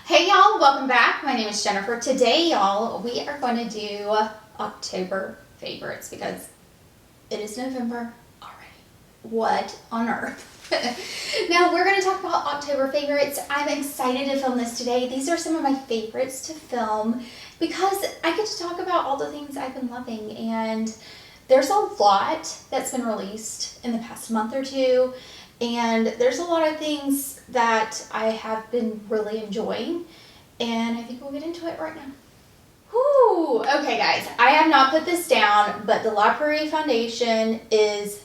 Hey y'all, welcome back. My name is Jennifer. Today, y'all, we are going to do October favorites because it is November already. What on earth? Now, we're going to talk about October favorites. I'm excited to film this today. These are some of my favorites to film because I get to talk about all the things I've been loving, and there's a lot that's been released in the past month or two, and there's a lot of things that I have been really enjoying, and I think we'll get into it right now. Whew. Okay, guys, I have not put this down, but the La Prairie foundation is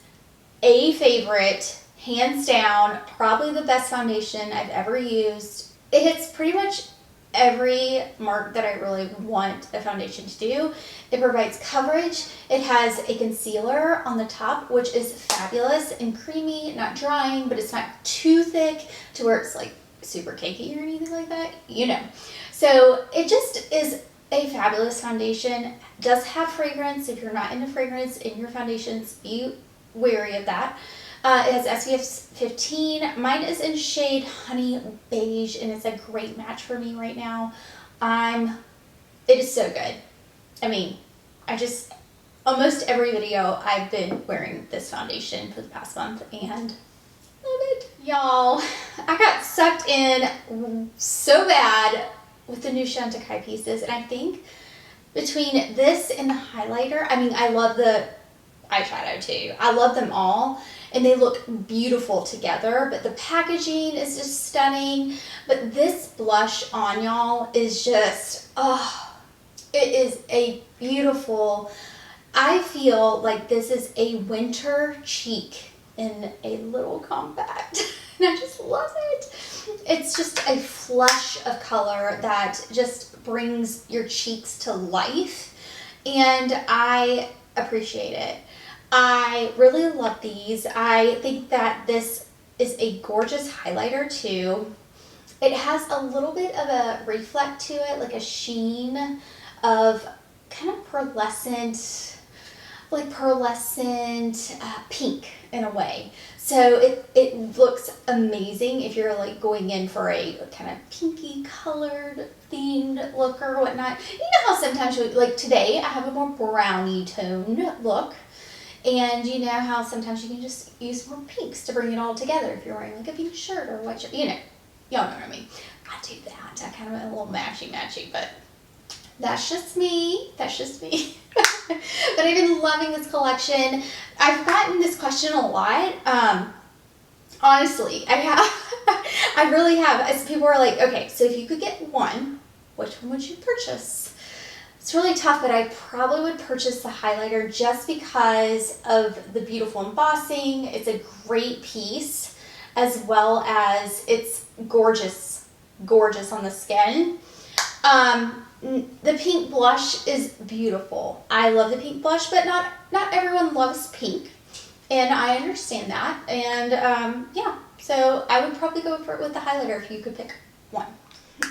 a favorite, hands down, probably the best foundation I've ever used. It hits pretty much every mark that I really want a foundation to do. It provides coverage. It has a concealer on the top, which is fabulous and creamy, not drying, but it's not too thick to where it's like super cakey or anything like that, you know. So it just is a fabulous foundation. It does have fragrance. If you're not into fragrance in your foundations, be wary of that. It has SPF 15. Mine is in shade Honey Beige, and it's a great match for me right now. It is so good. I mean, almost every video I've been wearing this foundation for the past month, and love it. Y'all, I got sucked in so bad with the new Chantecaille pieces, and I think between this and the highlighter, I mean, I love the eyeshadow too. I love them all, and they look beautiful together, but the packaging is just stunning. But this blush on, y'all, is just, it is a beautiful, I feel like this is a winter cheek in a little compact, and I just love it. It's just a flush of color that just brings your cheeks to life, and I appreciate it. I really love these. I think that this is a gorgeous highlighter too. It has a little bit of a reflect to it, like a sheen of kind of pearlescent, pink in a way. So it looks amazing if you're like going in for a kind of pinky colored themed look or whatnot. You know how sometimes like today I have a more brownie tone look. And you know how sometimes you can just use more pinks to bring it all together if you're wearing like a pink shirt or white shirt, you know. Y'all know what I mean. I do that. I kind of a little matchy, but that's just me. That's just me. But I've been loving this collection. I've gotten this question a lot. Honestly, I have. I really have. As people are like, okay, so if you could get one, which one would you purchase? It's really tough, but I probably would purchase the highlighter just because of the beautiful embossing. It's a great piece, as well as it's gorgeous on the skin. The pink blush is beautiful. I love the pink blush, but not everyone loves pink, and I understand that. And yeah, so I would probably go for it with the highlighter if you could pick one.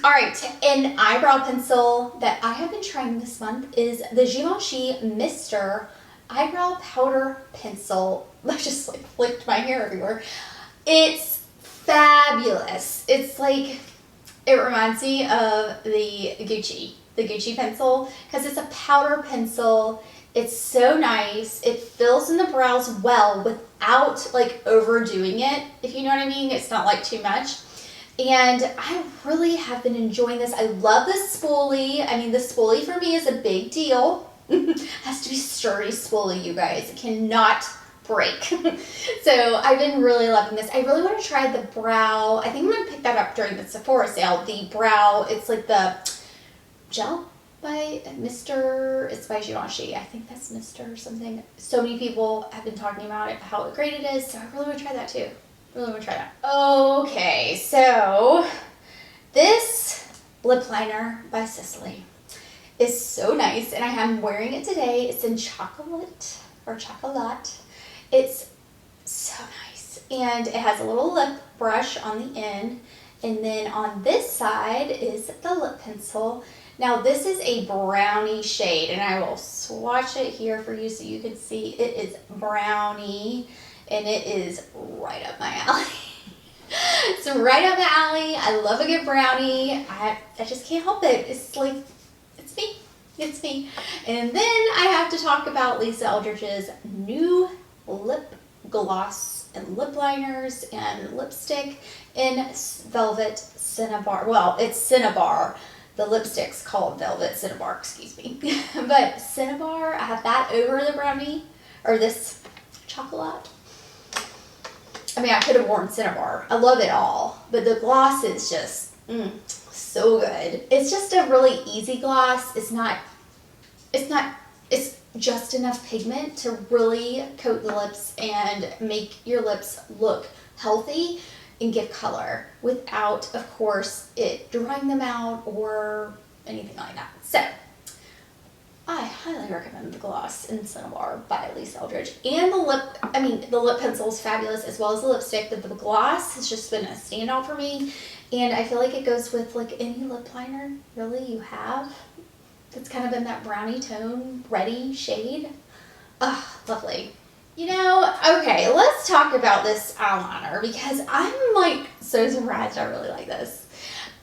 All right, an eyebrow pencil that I have been trying this month is the Givenchy Mister Eyebrow Powder Pencil. I just like flicked my hair everywhere. It's fabulous. It's like, it reminds me of the Gucci pencil, because it's a powder pencil. It's so nice. It fills in the brows well without like overdoing it, if you know what I mean. It's not like too much. And I really have been enjoying this. I love the spoolie. I mean, the spoolie for me is a big deal. Has to be sturdy spoolie, you guys. It cannot break. So I've been really loving this. I really want to try the brow. I think I'm going to pick that up during the Sephora sale. The brow, it's like the gel by it's by Givenchy. I think that's Mr. or something. So many people have been talking about it, how great it is. So I really want to try that too. Really want to try that. Okay, so this lip liner by Cicely is so nice, and I am wearing it today. It's in chocolate or chocolate. It's so nice, and it has a little lip brush on the end, and then on this side is the lip pencil. Now this is a brownie shade, and I will swatch it here for you so you can see. It is brownie, and it is right up my alley. It's right up my alley. I love a good brownie. I just can't help it. It's like, it's me. It's me. And then I have to talk about Lisa Eldridge's new lip gloss and lip liners and lipstick in Velvet Cinnabar. Well, it's Cinnabar. The lipstick's called Velvet Cinnabar, excuse me. But Cinnabar, I have that over the brownie, or this chocolate. I mean, I could have worn Cinnabar. I love it all. But the gloss is just so good. It's just a really easy gloss. It's just enough pigment to really coat the lips and make your lips look healthy and give color without, of course, it drying them out or anything like that. So, I highly recommend the gloss in Cinnabar by Lisa Eldridge. And the lip pencil is fabulous as well as the lipstick, but the gloss has just been a standout for me. And I feel like it goes with like any lip liner really you have. That's kind of in that brownie tone, ready shade. Oh, lovely. You know, okay, let's talk about this eyeliner because I'm like so surprised I really like this.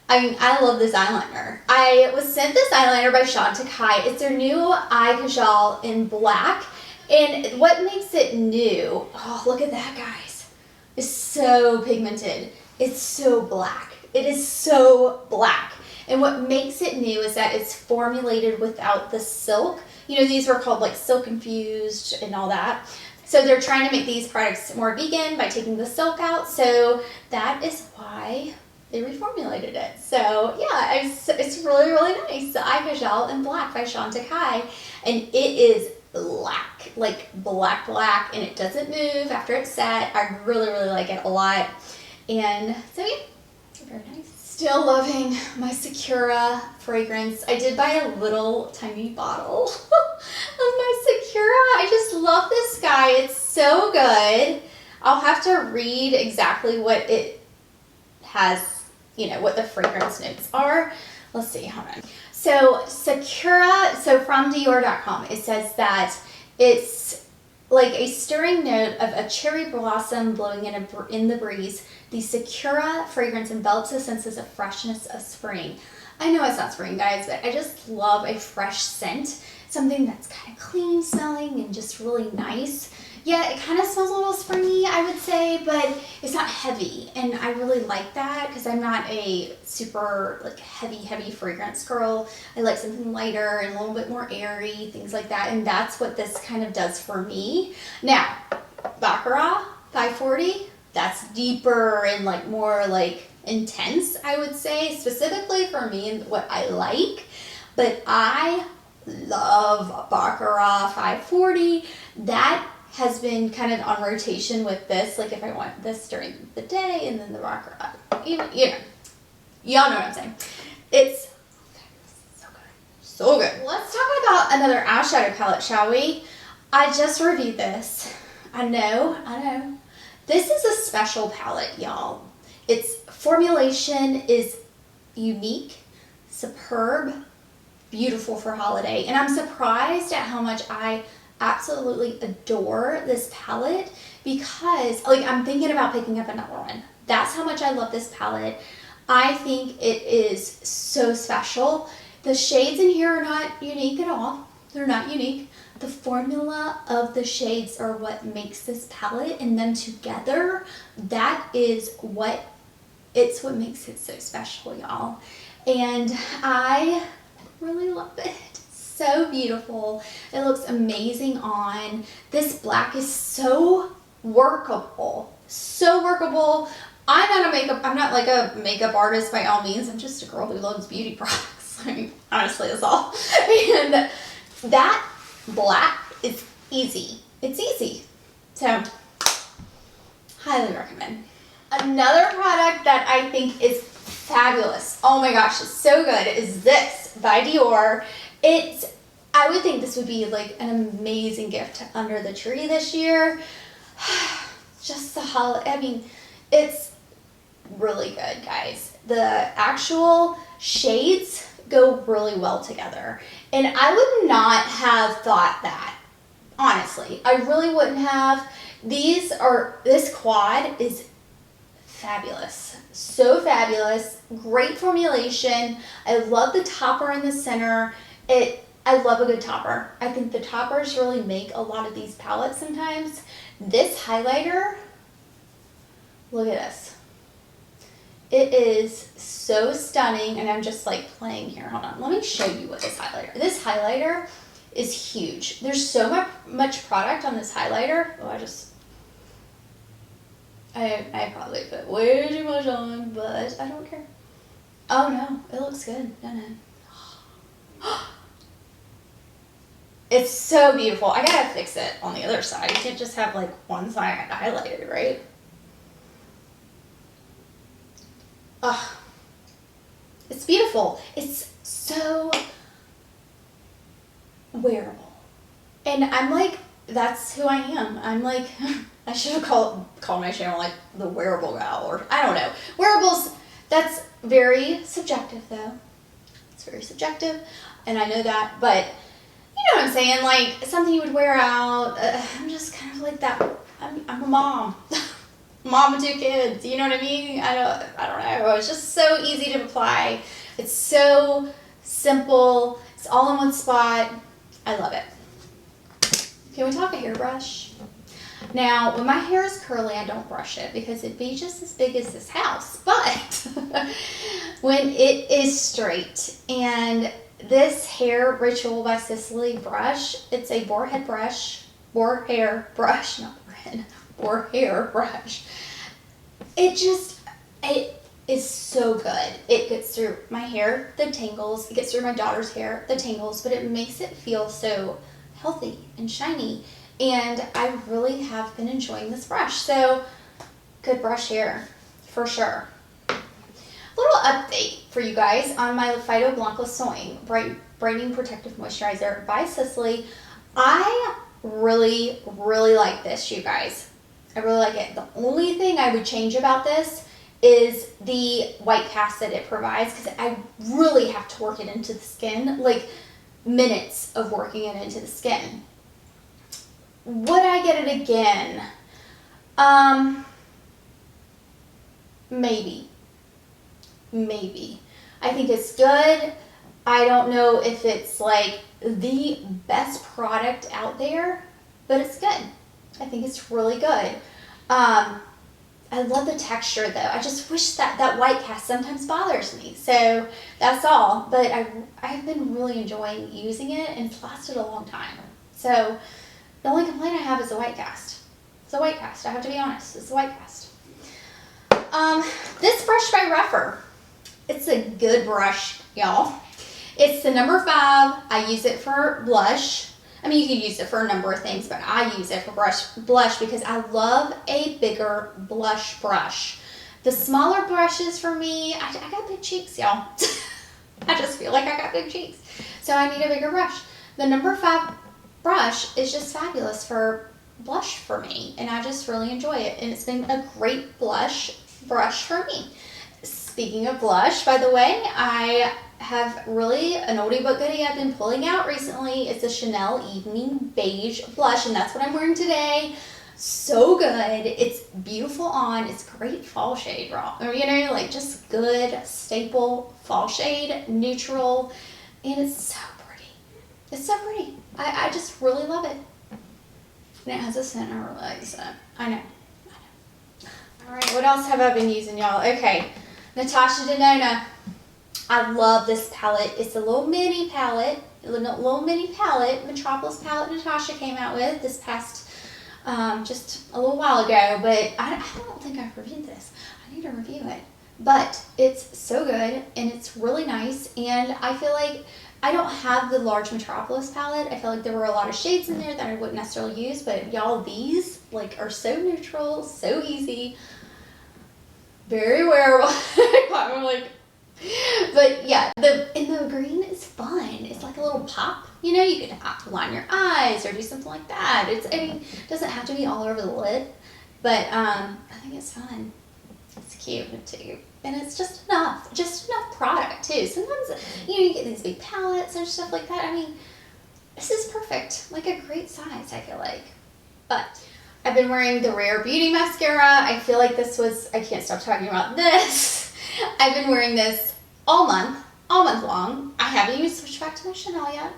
I mean, I love this eyeliner. I was sent this eyeliner by Chantecaille. It's their new eye kajal in black. And what makes it new, oh, look at that, guys. It's so pigmented. It's so black. It is so black. And what makes it new is that it's formulated without the silk. You know, these were called like silk infused and all that. So they're trying to make these products more vegan by taking the silk out. So that is why they reformulated it. So yeah, it's really, really nice. The Eye Kajal in Black by Chantecaille. And it is black, like black, and it doesn't move after it's set. I really, really like it a lot. And so yeah, very nice. Still loving my Sakura fragrance. I did buy a little tiny bottle of my Sakura. I just love this guy. It's so good. I'll have to read exactly what it has, you know, what the fragrance notes are. Let's see, hold on. So Sakura, so from Dior.com, it says that it's like a stirring note of a cherry blossom blowing in the breeze. The Sakura fragrance envelops the senses of freshness of spring. I know it's not spring, guys, but I just love a fresh scent. Something that's kind of clean smelling and just really nice. Yeah, it kind of smells a little springy, I would say, but it's not heavy. And I really like that because I'm not a super like heavy fragrance girl. I like something lighter and a little bit more airy, things like that. And that's what this kind of does for me. Now, Baccarat 540, that's deeper and like more like intense, I would say, specifically for me and what I like. But I love Baccarat 540. That has been kind of on rotation with this, like if I want this during the day and then the Baccarat, you know, y'all know what I'm saying. It's so good, so good. Let's talk about another eyeshadow palette, shall we? I just reviewed this. I know. This is a special palette, y'all. Its formulation is unique, superb, beautiful for holiday, and I'm surprised at how much I absolutely adore this palette because like I'm thinking about picking up another one. That's how much I love this palette. I think it is so special. The shades in here are not unique at all. They're not unique. The formula of the shades are what makes this palette, and them together, that is what makes it so special, y'all. And I really love it. So beautiful. It looks amazing on. This black is so workable. So workable. I'm not like a makeup artist by all means. I'm just a girl who loves beauty products. I mean, honestly, that's all. And that black is easy. It's easy. So, highly recommend. Another product that I think is fabulous, oh my gosh, it's so good, is this by Dior. I would think this would be like an amazing gift under the tree this year. Just the holiday, I mean, it's really good, guys. The actual shades go really well together. And I would not have thought that, honestly. I really wouldn't have. This quad is fabulous. So fabulous. Great formulation. I love the topper in the center. I love a good topper. I think the toppers really make a lot of these palettes sometimes. This highlighter, look at this. It is so stunning, and I'm just like playing here. Hold on, let me show you what this highlighter is huge. There's so much product on this highlighter. Oh, I probably put way too much on, but I don't care. Oh no, it looks good, doesn't it? It's so beautiful. I gotta fix it on the other side. You can't just have like one side highlighted, right? Ugh. It's beautiful. It's so wearable. And I'm like, that's who I am. I'm like, I should have called my channel like the wearable gal, or I don't know. Wearables, that's very subjective though. It's very subjective, and I know that, but you know what I'm saying? Like something you would wear out. I'm just kind of like that. I'm a mom. Mom with 2 kids, you know what I mean? I don't know. It's just so easy to apply. It's so simple. It's all in one spot. I love it. Can we talk a hairbrush? Now, when my hair is curly, I don't brush it because it'd be just as big as this house. But when it is straight, and this Hair Ritual by Cicely brush, it's a boar hair brush. It is so good. It gets through my hair, the tangles. It gets through my daughter's hair, the tangles, but it makes it feel so healthy and shiny. And I really have been enjoying this brush. So, good brush here, for sure. Little update for you guys on my Phyto Blanco Soin Brightening Protective Moisturizer by Cicely. I really, really like this, you guys. I really like it. The only thing I would change about this is the white cast that it provides, because I really have to work it into the skin, like minutes of working it into the skin. Would I get it again? Maybe. I think it's good. I don't know if it's like the best product out there, but it's good. I think it's really good. I love the texture though. I just wish that white cast sometimes bothers me. So that's all. But I've been really enjoying using it, and it's lasted a long time. So the only complaint I have is the white cast. It's a white cast. I have to be honest. It's a white cast. This brush by Rephr. It's a good brush, y'all. It's the number 5. I use it for blush. I mean, you can use it for a number of things, but I use it for blush because I love a bigger blush brush. The smaller brushes for me, I got big cheeks, y'all. I just feel like I got big cheeks. So I need a bigger brush. The number 5 brush is just fabulous for blush for me, and I just really enjoy it. And it's been a great brush for me. Speaking of blush, by the way, I have really an oldie but goodie I've been pulling out recently. It's a Chanel Evening Beige blush, and that's what I'm wearing today. So good. It's beautiful on. It's great fall shade, you know, like just good staple fall shade, neutral, and it's so pretty. It's so pretty. I just really love it. And it has a scent. I really like the scent. I know. All right, what else have I been using, y'all? Okay, Natasha Denona. I love this palette. It's a little mini palette, Metropolis palette Natasha came out with this past, just a little while ago, but I don't think I've reviewed this. I need to review it. But it's so good, and it's really nice, and I feel like I don't have the large Metropolis palette. I feel like there were a lot of shades in there that I wouldn't necessarily use, but y'all, these like are so neutral, so easy, very wearable. I'm like, but yeah, the green is fun. It's like a little pop. You know, you could line your eyes or do something like that. I mean, it doesn't have to be all over the lid, but I think it's fun. It's cute too, and it's just enough product too. Sometimes you get these big palettes and stuff like that. I mean, this is perfect, like a great size, I feel like. But I've been wearing the Rare Beauty mascara. I feel like this was, I can't stop talking about this. I've been wearing this all month long. I haven't even switched back to my Chanel yet.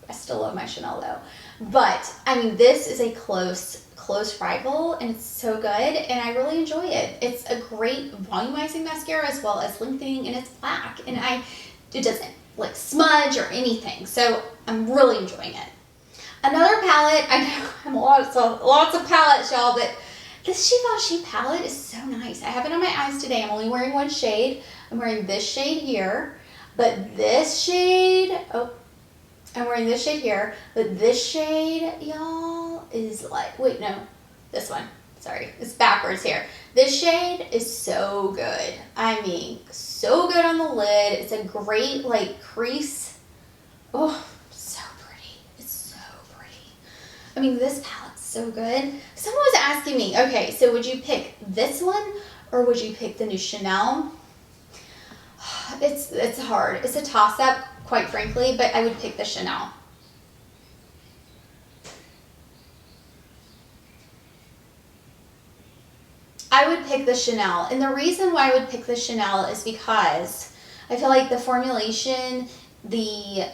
I still love my Chanel though. But, I mean, this is a close rival, and it's so good, and I really enjoy it. It's a great volumizing mascara as well as lengthening, and it's black, and it doesn't like smudge or anything, so I'm really enjoying it. Another palette, I know I'm lots of palettes, y'all, but this Givenchy palette is so nice. I have it on my eyes today. I'm only wearing one shade. I'm wearing this shade here, but this shade, I'm wearing this shade here, but this shade, y'all, is like, wait, no, this one. Sorry, it's backwards here. This shade is so good. I mean, so good on the lid. It's a great, like, crease. Oh, so pretty. It's so pretty. I mean, this palette's so good. Someone was asking me, okay, so would you pick this one or would you pick the new Chanel? It's hard. It's a toss-up, quite frankly, but I would pick the Chanel. I would pick the Chanel, and the reason why I would pick the Chanel is because I feel like the formulation, the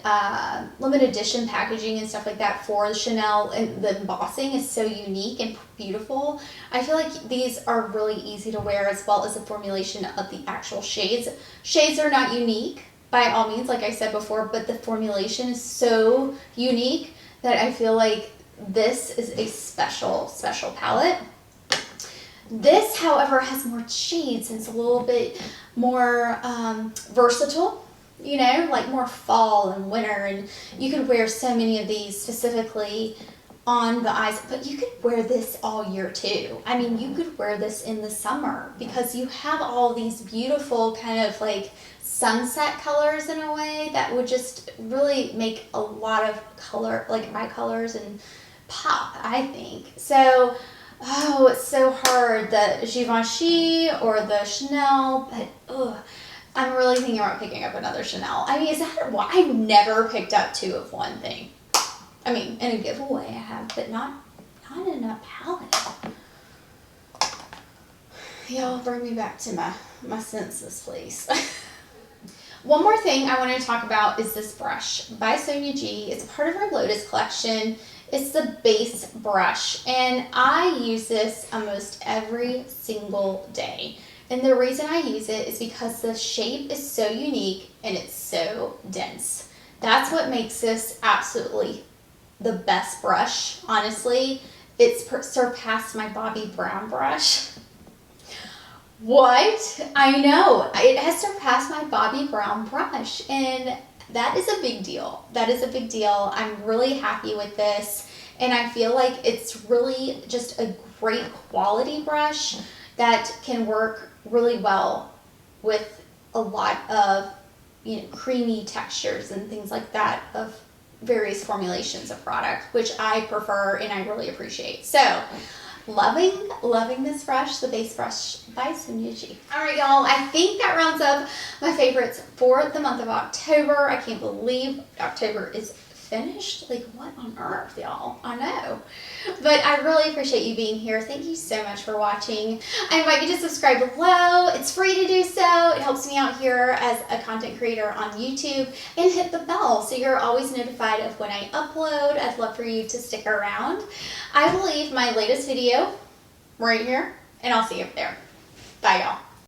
limited edition packaging and stuff like that for the Chanel, and the embossing is so unique and beautiful. I feel like these are really easy to wear, as well as the formulation of the actual shades. Shades are not unique by all means, like I said before, but the formulation is so unique that I feel like this is a special palette. This, however, has more shades and it's a little bit more versatile, you know, like more fall and winter, and you could wear so many of these specifically on the eyes, but you could wear this all year too. I mean, you could wear this in the summer because you have all these beautiful kind of like sunset colors in a way that would just really make a lot of color, like eye colors, and pop, I think. So, oh, it's so hard, the Givenchy or the Chanel, but I'm really thinking about picking up another Chanel. I mean, is that why I've never picked up two of one thing? I mean, in a giveaway I have, but not in a palette. Y'all bring me back to my senses, please. One more thing I want to talk about is this brush by Sonia G. It's part of her Lotus collection. It's the base brush, and I use this almost every single day. And the reason I use it is because the shape is so unique and it's so dense. That's what makes this absolutely the best brush, honestly. It's surpassed my Bobbi Brown brush. What? I know, it has surpassed my Bobbi Brown brush, and that is a big deal. That is a big deal. I'm really happy with this, and I feel like it's really just a great quality brush that can work really well with a lot of, you know, creamy textures and things like that of various formulations of product, which I prefer and I really appreciate. So, loving this brush, the base brush by Sonia G. Alright, y'all, I think that rounds up my favorites for the month of October. I can't believe October is finished. Like, what on earth, y'all? I know. But I really appreciate you being here. Thank you so much for watching. I invite you to subscribe below. It's free to do so. It helps me out here as a content creator on YouTube. And hit the bell so you're always notified of when I upload. I'd love for you to stick around. I will leave my latest video right here, and I'll see you up there. Bye, y'all.